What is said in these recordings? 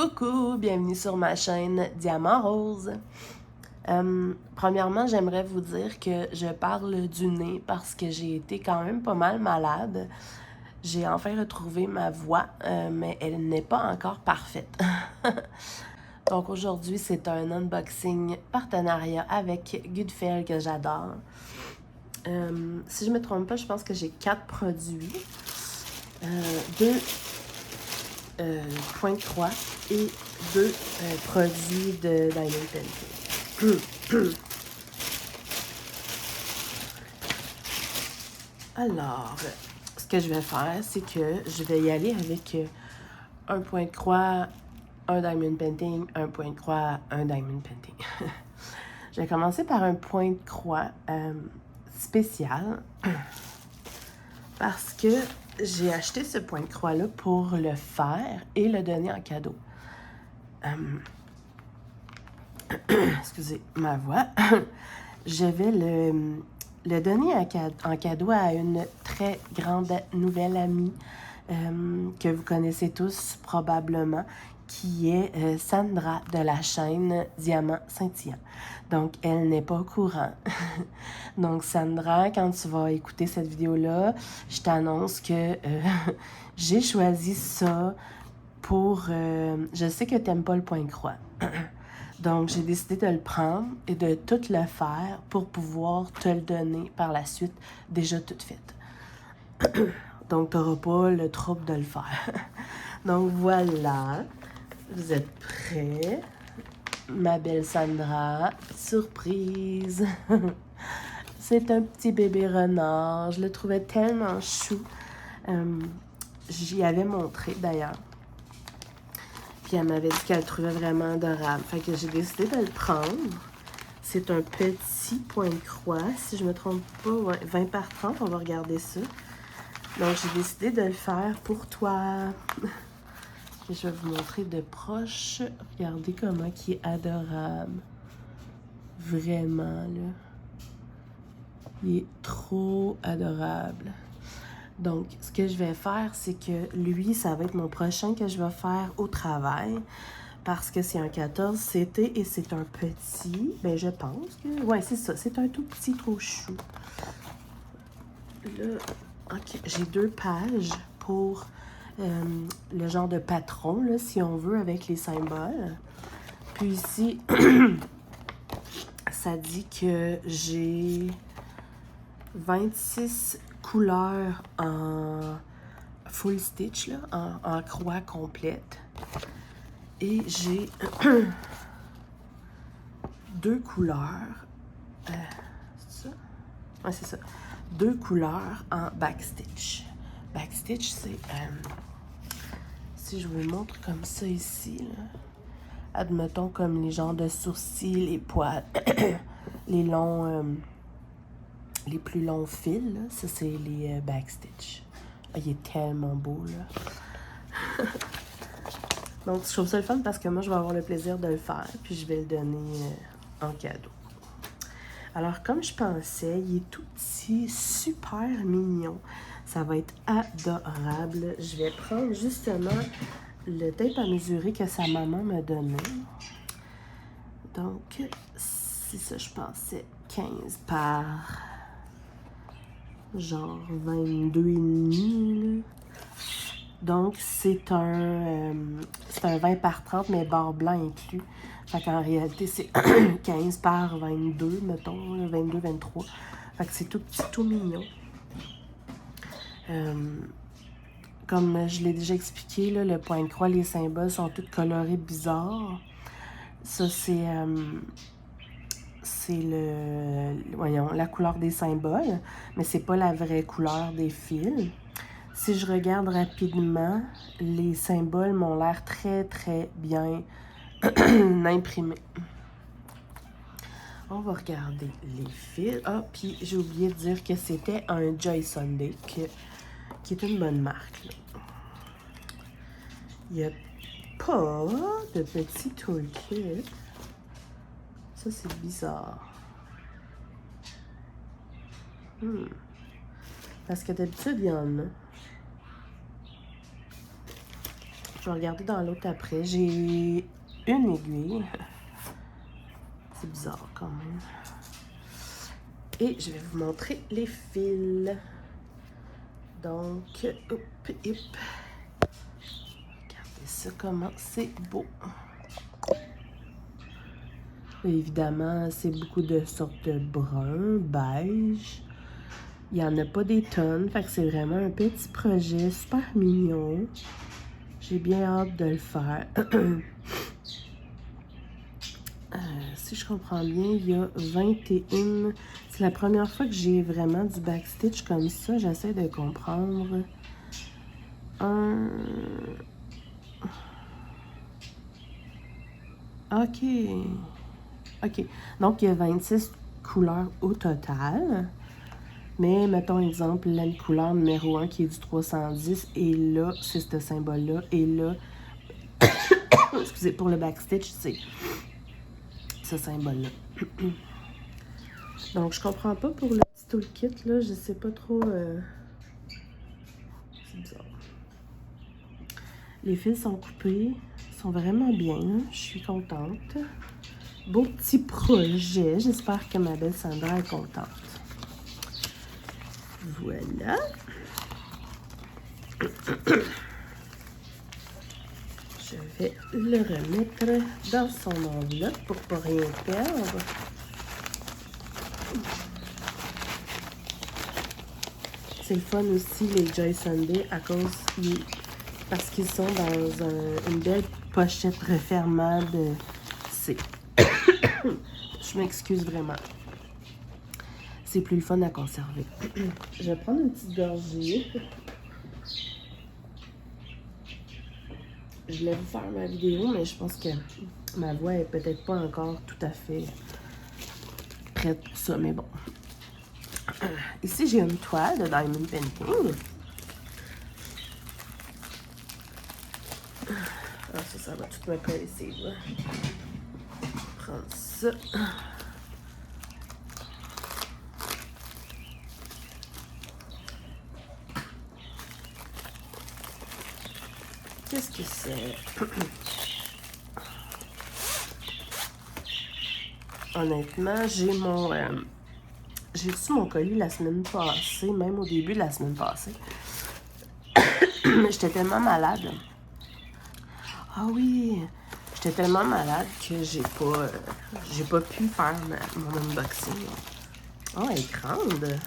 Coucou, bienvenue sur ma chaîne Diamant Rose. Premièrement, j'aimerais vous dire que je parle du nez parce que j'ai été quand même pas mal malade. J'ai enfin retrouvé ma voix, mais elle n'est pas encore parfaite. Donc aujourd'hui, c'est un unboxing partenariat avec Goodfell que j'adore. Si je me trompe pas, je pense que j'ai 4 produits. 2 points de croix et 2 produits de Diamond Painting. Alors, ce que je vais faire, c'est que je vais y aller avec un point de croix, un Diamond Painting, un point de croix, un Diamond Painting. Je vais commencer par un point de croix spécial parce que j'ai acheté ce point de croix-là pour le faire et le donner en cadeau. Excusez ma voix. Je vais le donner en cadeau à une très grande nouvelle amie que vous connaissez tous probablement, qui est Sandra de la chaîne Diamant Scintillant. Donc, elle n'est pas au courant. Donc, Sandra, quand tu vas écouter cette vidéo-là, je t'annonce que j'ai choisi ça pour... je sais que tu n'aimes pas le point de croix. Donc, j'ai décidé de le prendre et de tout le faire pour pouvoir te le donner par la suite, déjà tout fait. Donc, tu n'auras pas le trouble de le faire. Donc, voilà. Vous êtes prêts? Ma belle Sandra, surprise! C'est un petit bébé renard. Je le trouvais tellement chou. J'y avais montré d'ailleurs. Puis elle m'avait dit qu'elle le trouvait vraiment adorable. Fait que j'ai décidé de le prendre. C'est un petit point de croix, si je me trompe pas, ouais, 20 par 30, on va regarder ça. Donc j'ai décidé de le faire pour toi. Et je vais vous montrer de proche. Regardez comment il est adorable. Vraiment, là. Il est trop adorable. Donc, ce que je vais faire, c'est que lui, ça va être mon prochain que je vais faire au travail. Parce que c'est un 14 CT et c'est un petit. Ben, je pense que... Ouais, c'est ça. C'est un tout petit trop chou. Là, OK. J'ai 2 pages pour le genre de patron, là, si on veut, avec les symboles. Puis ici, ça dit que j'ai 26 couleurs en full stitch, là, en croix complète. Et j'ai 2 couleurs. C'est ça? Ouais, c'est ça. 2 couleurs en backstitch. Backstitch, c'est... si je vous le montre comme ça ici, là, admettons comme les genres de sourcils, les poils, les longs... les plus longs fils, là, ça c'est les backstitch. Ah, il est tellement beau, là. Donc, je trouve ça le fun parce que moi, je vais avoir le plaisir de le faire, puis je vais le donner en cadeau. Alors, comme je pensais, il est tout petit, super mignon. Ça va être adorable. Je vais prendre justement le tape à mesurer que sa maman m'a donné. Donc, c'est ça, je pensais 15 par genre 22,5, là. Donc, c'est un 20 par 30, mais barre blanc inclus. Fait qu'en réalité, c'est 15 par 22, mettons, 22, 23. Fait que c'est tout petit, tout mignon. Comme je l'ai déjà expliqué, là, le point de croix, les symboles sont tous colorés bizarres. Ça, c'est voyons, la couleur des symboles, mais c'est pas la vraie couleur des fils. Si je regarde rapidement, les symboles m'ont l'air très, très bien imprimés. On va regarder les fils. Ah, puis j'ai oublié de dire que c'était un Joy Sunday, qui est une bonne marque, là. Il n'y a pas de petit toolkit. Ça, c'est bizarre. Parce que d'habitude, il y en a. Je vais regarder dans l'autre après. J'ai une aiguille. C'est bizarre quand même. Et je vais vous montrer les fils. Donc, hop, hop. Regardez ça, comment c'est beau. Et évidemment, c'est beaucoup de sortes de brun, beige. Il n'y en a pas des tonnes, fait que c'est vraiment un petit projet super mignon. J'ai bien hâte de le faire. Si je comprends bien, il y a 21. C'est la première fois que j'ai vraiment du backstitch comme ça. J'essaie de comprendre. OK. OK. Donc, il y a 26 couleurs au total. Mais, mettons exemple, la couleur numéro 1 qui est du 310. Et là, c'est ce symbole-là. Et là, excusez, pour le backstitch, c'est ce symbole-là. Donc, je comprends pas pour le petit toolkit, là. Je sais pas trop... C'est bizarre. Les fils sont coupés. Ils sont vraiment bien. Je suis contente. Beau petit projet. J'espère que ma belle Sandra est contente. Voilà. Je vais le remettre dans son enveloppe pour pas rien perdre. C'est le fun aussi, les Joy Sunday, parce qu'ils sont dans une belle pochette refermable. Je m'excuse vraiment. C'est plus le fun à conserver. Je vais prendre une petite gorgée. Je voulais vous faire ma vidéo, mais je pense que ma voix est peut-être pas encore tout à fait prête pour ça, mais bon. Ici, j'ai une toile de Diamond Painting. Ah, ça va tout me coller ses doigts. Prendre ça. Qu'est-ce que c'est? Honnêtement, j'ai reçu mon colis la semaine passée, même au début de la semaine passée. J'étais tellement malade. Ah oui! J'étais tellement malade que j'ai pas pu faire mon unboxing. Oh, elle est grande!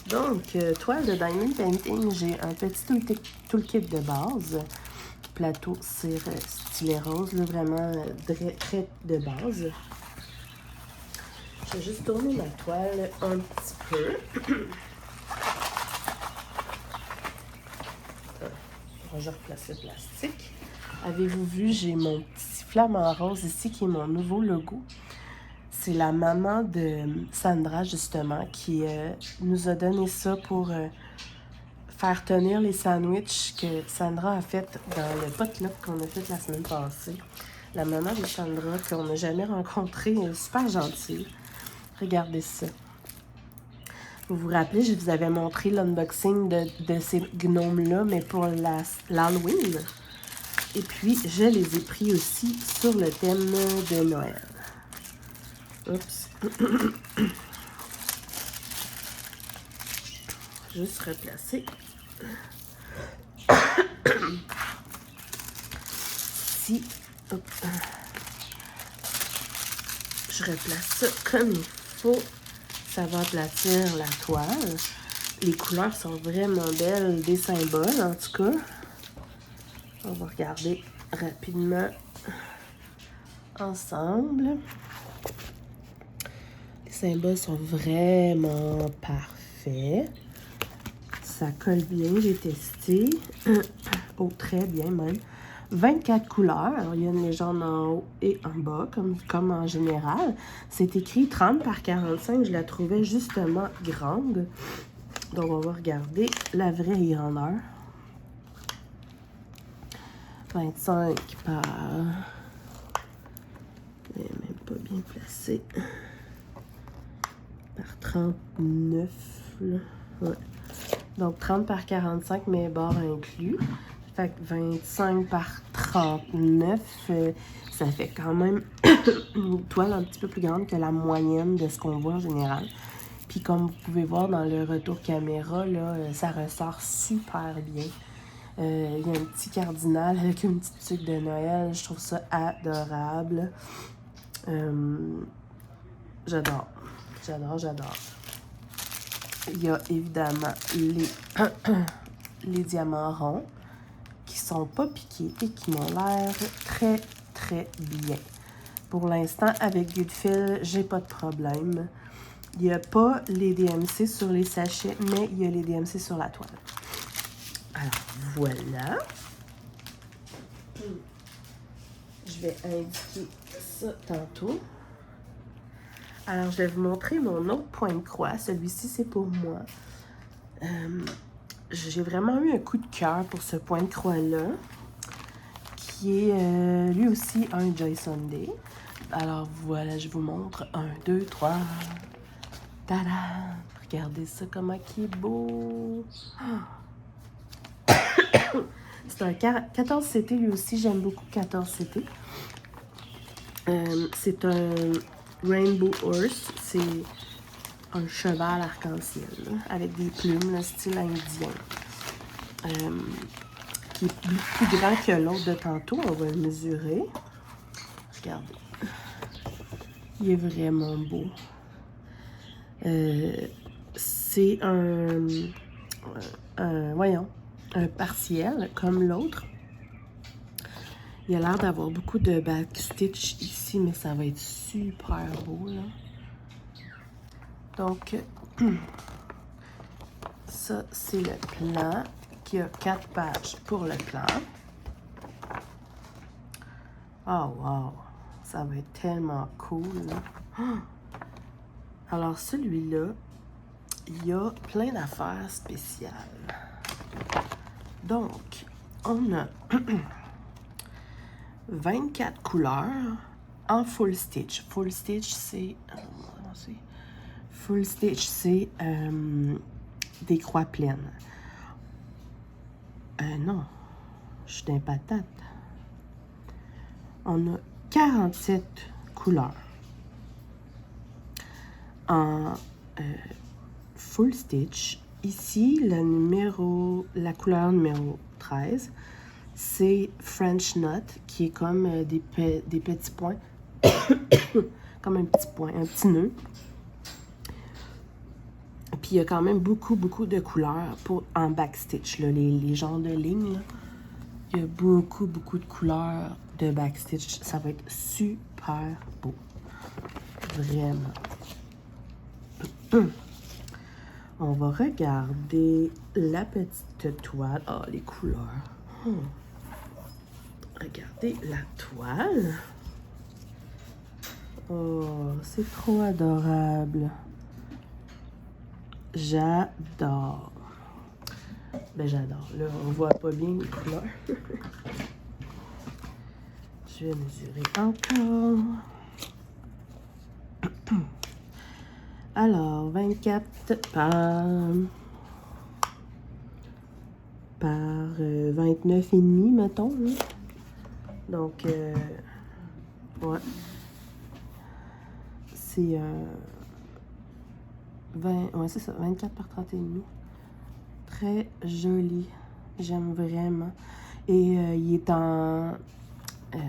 Donc, toile de Diamond Painting, j'ai un petit toolkit de base. Plateau cire stylet rose, là, vraiment très de base. Je vais juste tourner ma toile un petit peu. Je replace le plastique. Avez-vous vu, j'ai mon petit flamant rose ici qui est mon nouveau logo. C'est la maman de Sandra, justement, qui nous a donné ça pour faire tenir les sandwichs que Sandra a fait dans le potluck qu'on a fait la semaine passée. La maman de Sandra, qu'on n'a jamais rencontrée, est super gentille. Regardez ça. Vous vous rappelez, je vous avais montré l'unboxing de ces gnomes-là, mais pour l'Halloween. Et puis, je les ai pris aussi sur le thème de Noël. Oups. Juste replacer. Ici. Hop. Je replace ça comme il faut. Ça va aplatir la toile. Les couleurs sont vraiment belles, des symboles en tout cas. On va regarder rapidement ensemble. Les symboles sont vraiment parfaits. Ça colle bien, j'ai testé. Oh, très bien même. 24 couleurs. Alors, il y a une légende en haut et en bas, comme en général. C'est écrit 30 par 45. Je la trouvais justement grande. Donc, on va regarder la vraie grandeur. 25 par... Elle n'est même pas bien placée. Par 39, là. Ouais. Donc, 30 par 45, mais bords inclus. Fait que 25 par 39, ça fait quand même une toile un petit peu plus grande que la moyenne de ce qu'on voit en général. Puis comme vous pouvez voir dans le retour caméra, là, ça ressort super bien. Il y a un petit cardinal avec une petite tuque de Noël. Je trouve ça adorable. J'adore. J'adore, j'adore. Il y a évidemment les diamants ronds qui sont pas piqués et qui m'ont l'air très, très bien. Pour l'instant, avec Goodfill, j'ai pas de problème. Il n'y a pas les DMC sur les sachets, mais il y a les DMC sur la toile. Alors, voilà. Je vais indiquer ça tantôt. Alors, je vais vous montrer mon autre point de croix. Celui-ci, c'est pour moi. J'ai vraiment eu un coup de cœur pour ce point de croix-là, qui est lui aussi un Joy Sunday. Alors, voilà, je vous montre. 1, 2, 3. Tada! Regardez ça, comment il est beau! C'est un 14CT, lui aussi. J'aime beaucoup 14CT. C'est un Rainbow Horse. C'est un cheval arc-en-ciel, avec des plumes, le style indien. Qui est plus grand que l'autre de tantôt. On va le mesurer. Regardez. Il est vraiment beau. C'est un partiel comme l'autre. Il a l'air d'avoir beaucoup de backstitch ici, mais ça va être super beau, là. Donc, ça, c'est le plan, qui a 4 pages pour le plan. Oh, wow! Ça va être tellement cool, là. Alors, celui-là, il y a plein d'affaires spéciales. Donc, on a 24 couleurs en full stitch. Full stitch, c'est... Full stitch, c'est des croix pleines. Non, je suis d'un patate. On a 47 couleurs en full stitch. Ici, la couleur numéro 13, c'est French Knot, qui est comme des petits points, comme un petit point, un petit nœud. Puis il y a quand même beaucoup de couleurs en backstitch, là, les genres de lignes. Là. Il y a beaucoup de couleurs de backstitch. Ça va être super beau. Vraiment. On va regarder la petite toile. Ah, les couleurs. Regardez la toile. Oh, c'est trop adorable. J'adore. Ben, j'adore. Là, on voit pas bien les couleurs. Je vais mesurer encore. Alors, 24 par 29,5, mettons. Là. Donc, ouais. C'est 24 par 30,5. Très joli. J'aime vraiment. Et il est en... tu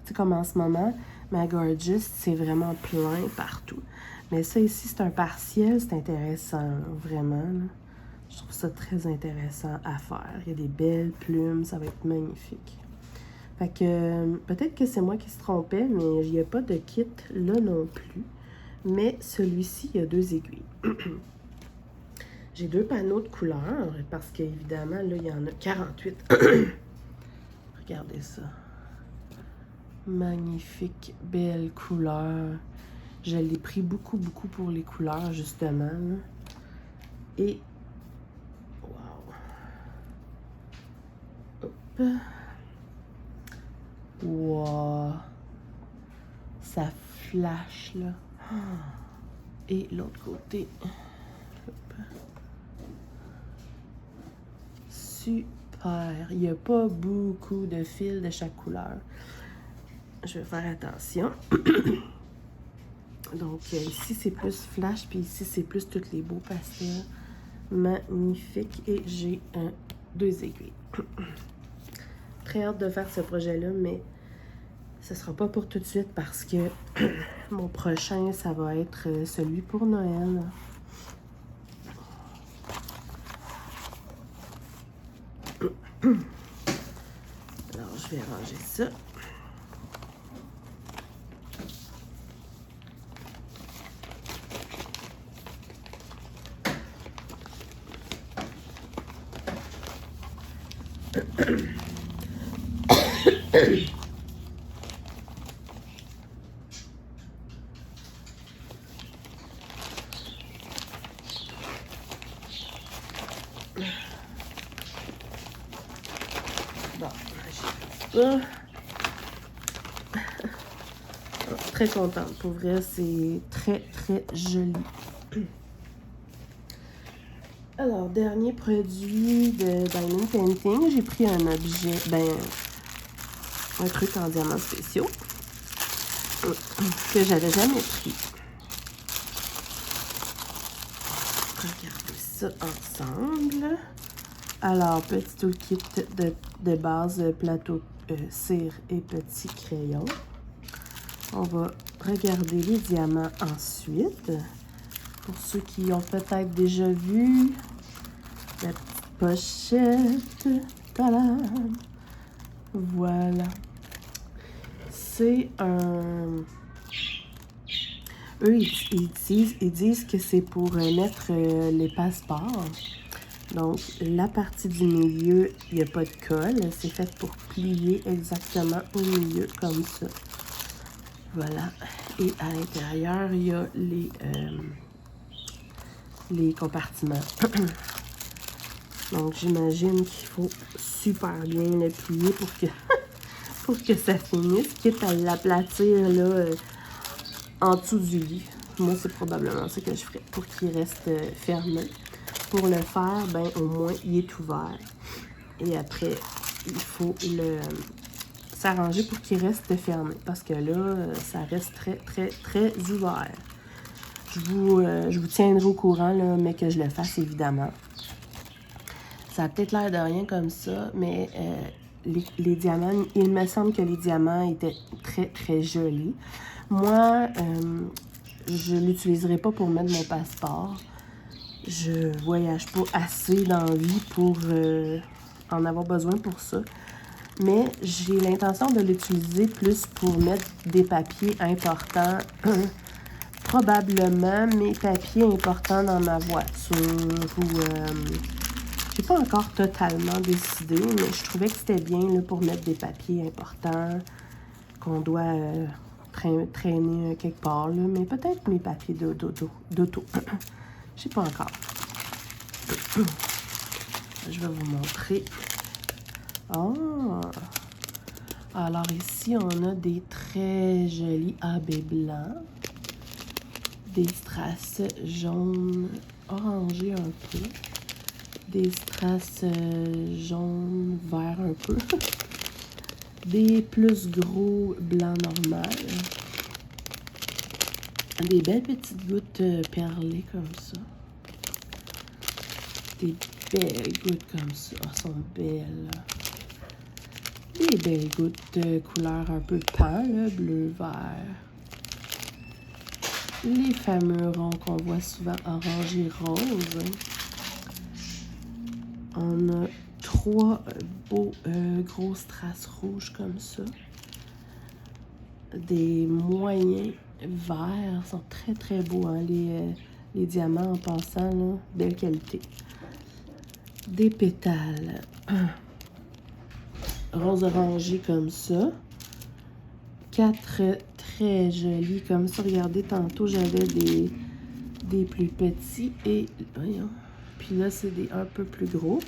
sais, comme en ce moment, ma Gorgeous, c'est vraiment plein partout. Mais ça ici, c'est un partiel, c'est intéressant, vraiment. Là. Je trouve ça très intéressant à faire. Il y a des belles plumes, ça va être magnifique. Fait que peut-être que c'est moi qui se trompais, mais il n'y a pas de kit là non plus. Mais celui-ci, il y a 2 aiguilles. J'ai 2 panneaux de couleurs, parce qu'évidemment, là, il y en a 48. Regardez ça. Magnifique, belle couleur. Je l'ai pris beaucoup pour les couleurs, justement. Là. Et, wow. Hop. Wow. Ça flash, là. Et l'autre côté. Hop. Super paire. Il n'y a pas beaucoup de fils de chaque couleur. Je vais faire attention. Donc, ici, c'est plus flash, puis ici, c'est plus tous les beaux pastels. Magnifique. Et j'ai 2 aiguilles. Très hâte de faire ce projet-là, mais ce sera pas pour tout de suite parce que mon prochain, ça va être celui pour Noël. Alors, je vais ranger ça. Bon, j'ai ça. Très contente. Pour vrai, c'est très, très joli. Alors, dernier produit de Diamond Painting. J'ai pris un objet, un truc en diamants spéciaux que j'avais jamais pris. Regardez ça ensemble. Alors, petit toolkit de base, plateau, cire et petit crayon. On va regarder les diamants ensuite. Pour ceux qui ont peut-être déjà vu la petite pochette. Tadam! Voilà. C'est un... Eux, ils disent que c'est pour mettre les passeports. Donc, la partie du milieu, il n'y a pas de colle. C'est fait pour plier exactement au milieu, comme ça. Voilà. Et à l'intérieur, il y a les compartiments. Donc, j'imagine qu'il faut super bien le plier pour que ça finisse, quitte à l'aplatir là, en dessous du lit. Moi, c'est probablement ça que je ferais pour qu'il reste fermé. Pour le faire, ben au moins, il est ouvert. Et après, il faut s'arranger pour qu'il reste fermé. Parce que là, ça reste très, très, très ouvert. Je vous tiendrai au courant, là, mais que je le fasse, évidemment. Ça a peut-être l'air de rien comme ça, mais les diamants, il me semble que les diamants étaient très, très jolis. Moi, je ne l'utiliserai pas pour mettre mon passeport. Je voyage pas assez dans la vie pour en avoir besoin pour ça. Mais j'ai l'intention de l'utiliser plus pour mettre des papiers importants. Probablement mes papiers importants dans ma voiture ou... j'ai pas encore totalement décidé, mais je trouvais que c'était bien là, pour mettre des papiers importants qu'on doit traîner quelque part. Là, mais peut-être mes papiers d'auto. Je sais pas encore. Je vais vous montrer. Oh! Alors ici, on a des très jolis AB blancs. Des strass jaunes orangés un peu. Des strass jaunes vert un peu. Des plus gros blancs normal. Des belles petites gouttes perlées comme ça. Des belles gouttes comme ça. Elles sont belles. Des belles gouttes de couleur un peu pan, là, bleu, vert. Les fameux ronds qu'on voit souvent orange et rose. On a 3 beaux gros strass rouges comme ça. Des moyens verts. Sont très très beaux, hein, les diamants en passant, là, belle qualité. Des pétales rose orangé comme ça. 4 très jolis comme ça. Regardez, tantôt j'avais des plus petits et voyons. Puis là, c'est des un peu plus gros.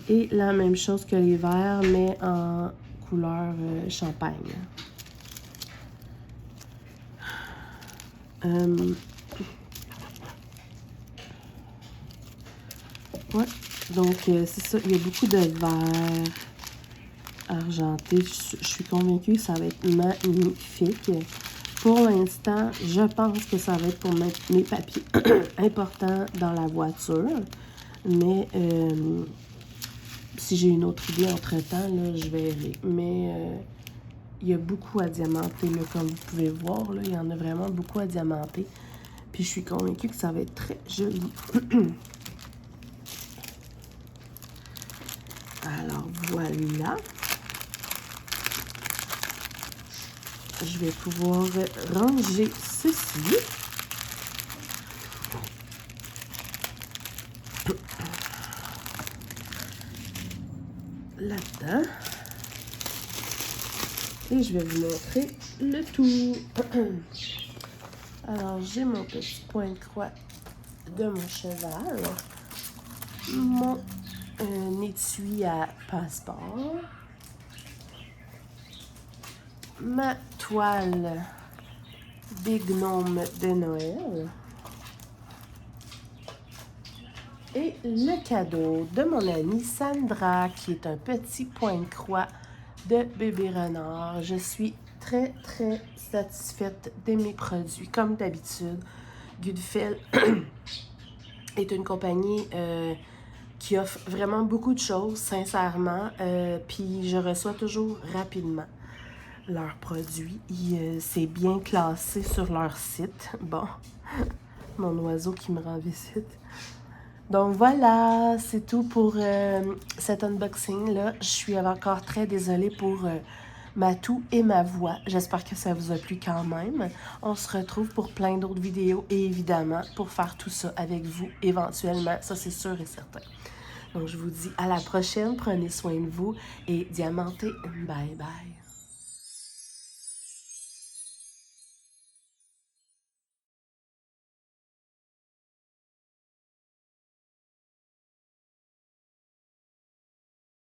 Et la même chose que les verts, mais en couleur champagne. Ouais, Donc, c'est ça, il y a beaucoup de vert argenté. Je suis convaincue que ça va être magnifique. Pour l'instant, je pense que ça va être pour mettre mes papiers importants dans la voiture. Mais si j'ai une autre idée entre-temps, là, je verrai. Mais il y a beaucoup à diamanter, là, comme vous pouvez voir. Là, il y en a vraiment beaucoup à diamanter. Puis je suis convaincue que ça va être très joli. Alors, voilà. Je vais pouvoir ranger ceci. Là-dedans. Et je vais vous montrer le tout. Alors, j'ai mon petit point de croix de mon cheval. Mon étui à passeport. Ma toile des gnomes de Noël. Et le cadeau de mon amie Sandra, qui est un petit point de croix de bébé renard. Je suis très, très satisfaite de mes produits, comme d'habitude. Goodfell est une compagnie qui offre vraiment beaucoup de choses, sincèrement. Puis je reçois toujours rapidement leurs produits. C'est bien classé sur leur site. Bon, mon oiseau qui me rend visite. Donc voilà, c'est tout pour cet unboxing-là. Je suis encore très désolée pour ma toux et ma voix. J'espère que ça vous a plu quand même. On se retrouve pour plein d'autres vidéos et évidemment pour faire tout ça avec vous éventuellement. Ça, c'est sûr et certain. Donc je vous dis à la prochaine. Prenez soin de vous et diamantez. Bye bye.